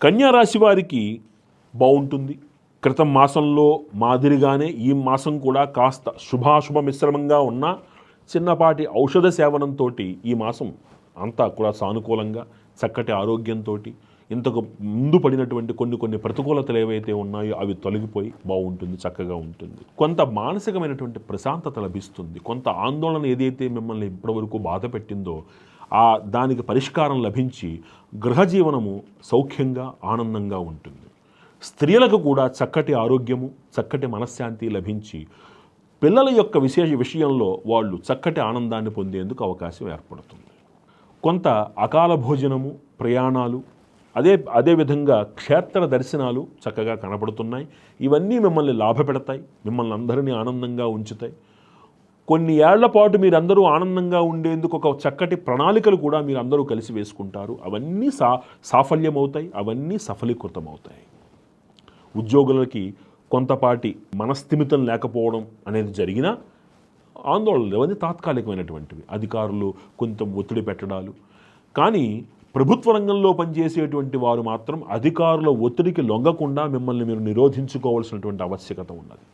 కన్యా రాశి వారికి బాగుంటుంది. క్రితం మాసంలో మాదిరిగానే ఈ మాసం కూడా కాస్త శుభాశుభ మిశ్రమంగా ఉన్న చిన్నపాటి ఔషధ సేవనంతో ఈ మాసం అంతా కూడా సానుకూలంగా చక్కటి ఆరోగ్యంతో ఇంతకు ముందు పడినటువంటి కొన్ని ప్రతికూలతలు ఏవైతే ఉన్నాయో అవి తొలగిపోయి బాగుంటుంది, చక్కగా ఉంటుంది. కొంత మానసికమైనటువంటి ప్రశాంతత లభిస్తుంది. కొంత ఆందోళన ఏదైతే మిమ్మల్ని ఇప్పటివరకు బాధ పెట్టిందో దానికి పరిష్కారం లభించి గృహజీవనము సౌఖ్యంగా ఆనందంగా ఉంటుంది. స్త్రీలకు కూడా చక్కటి ఆరోగ్యము, చక్కటి మనశ్శాంతి లభించి పిల్లల యొక్క విషయంలో వాళ్ళు చక్కటి ఆనందాన్ని పొందేందుకు అవకాశం ఏర్పడుతుంది. కొంత అకాల భోజనము, ప్రయాణాలు, అదేవిధంగా క్షేత్ర దర్శనాలు చక్కగా కనపడుతున్నాయి. ఇవన్నీ మిమ్మల్ని లాభపెడతాయి, మిమ్మల్ని అందరినీ ఆనందంగా ఉంచుతాయి. కొన్ని ఏళ్ల పాటు మీరందరూ ఆనందంగా ఉండేందుకు ఒక చక్కటి ప్రణాళికలు కూడా మీరందరూ కలిసి వేసుకుంటారు. అవన్నీ సాఫల్యమవుతాయి, అవన్నీ సఫలీకృతమవుతాయి. ఉద్యోగులకి కొంతపాటి మనస్థిమితం లేకపోవడం అనేది జరిగినా ఆందోళనలు అవన్నీ తాత్కాలికమైనటువంటివి. అధికారులు కొంచెం ఒత్తిడి పెట్టడాలు. కానీ ప్రభుత్వ రంగంలో పనిచేసేటువంటి వారు మాత్రం అధికారుల ఒత్తిడికి లొంగకుండా మిమ్మల్ని మీరు నిరోధించుకోవాల్సినటువంటి ఆవశ్యకత ఉన్నది.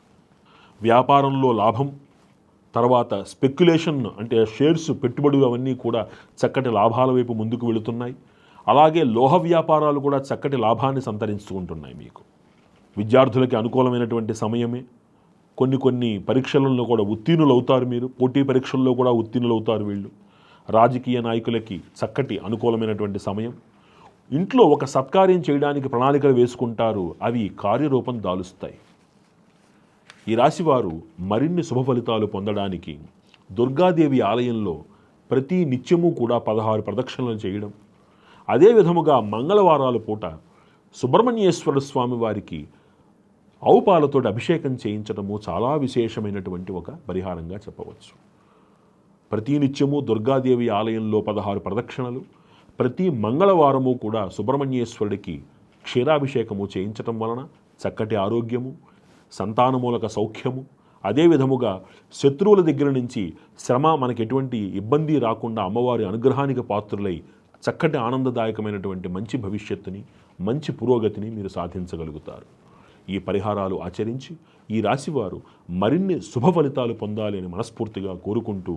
వ్యాపారంలో లాభం, తర్వాత స్పెక్యులేషన్ అంటే షేర్స్ పెట్టుబడులు అవన్నీ కూడా చక్కటి లాభాల వైపు ముందుకు వెళుతున్నాయి. అలాగే లోహ వ్యాపారాలు కూడా చక్కటి లాభాన్ని సంతరించుకుంటున్నాయి. మీకు విద్యార్థులకి అనుకూలమైనటువంటి సమయమే. కొన్ని పరీక్షలలో కూడా ఉత్తీర్ణులు అవుతారు. మీరు పోటీ పరీక్షల్లో కూడా ఉత్తీర్ణులు అవుతారు. వీళ్ళు రాజకీయ నాయకులకి చక్కటి అనుకూలమైనటువంటి సమయం. ఇంట్లో ఒక సత్కార్యం చేయడానికి ప్రణాళికలు వేసుకుంటారు, అవి కార్యరూపం దాలుస్తాయి. ఈ రాశివారు మరిన్ని శుభ ఫలితాలు పొందడానికి దుర్గాదేవి ఆలయంలో ప్రతి నిత్యము కూడా 16 ప్రదక్షిణలు చేయడం, అదే విధముగా మంగళవారాల పూట సుబ్రహ్మణ్యేశ్వర స్వామి వారికి ఆవు పాలతో అభిషేకం చేయించడము చాలా విశేషమైనటువంటి ఒక పరిహారంగా చెప్పవచ్చు. ప్రతి నిత్యము దుర్గాదేవి ఆలయంలో 16 ప్రదక్షిణలు, ప్రతి మంగళవారము కూడా సుబ్రహ్మణ్యేశ్వరుడికి క్షీరాభిషేకము చేయించటం వలన చక్కటి ఆరోగ్యము, సంతానమూలక సౌఖ్యము, అదే విధముగా శత్రువుల దగ్గర నుంచి శ్రమ మనకి ఎటువంటి ఇబ్బంది రాకుండా అమ్మవారి అనుగ్రహానికి పాత్రులై చక్కటి ఆనందదాయకమైనటువంటి మంచి భవిష్యత్తుని, మంచి పురోగతిని మీరు సాధించగలుగుతారు. ఈ పరిహారాలు ఆచరించి ఈ రాశివారు మరిన్ని శుభ ఫలితాలు పొందాలి అని మనస్ఫూర్తిగా కోరుకుంటూ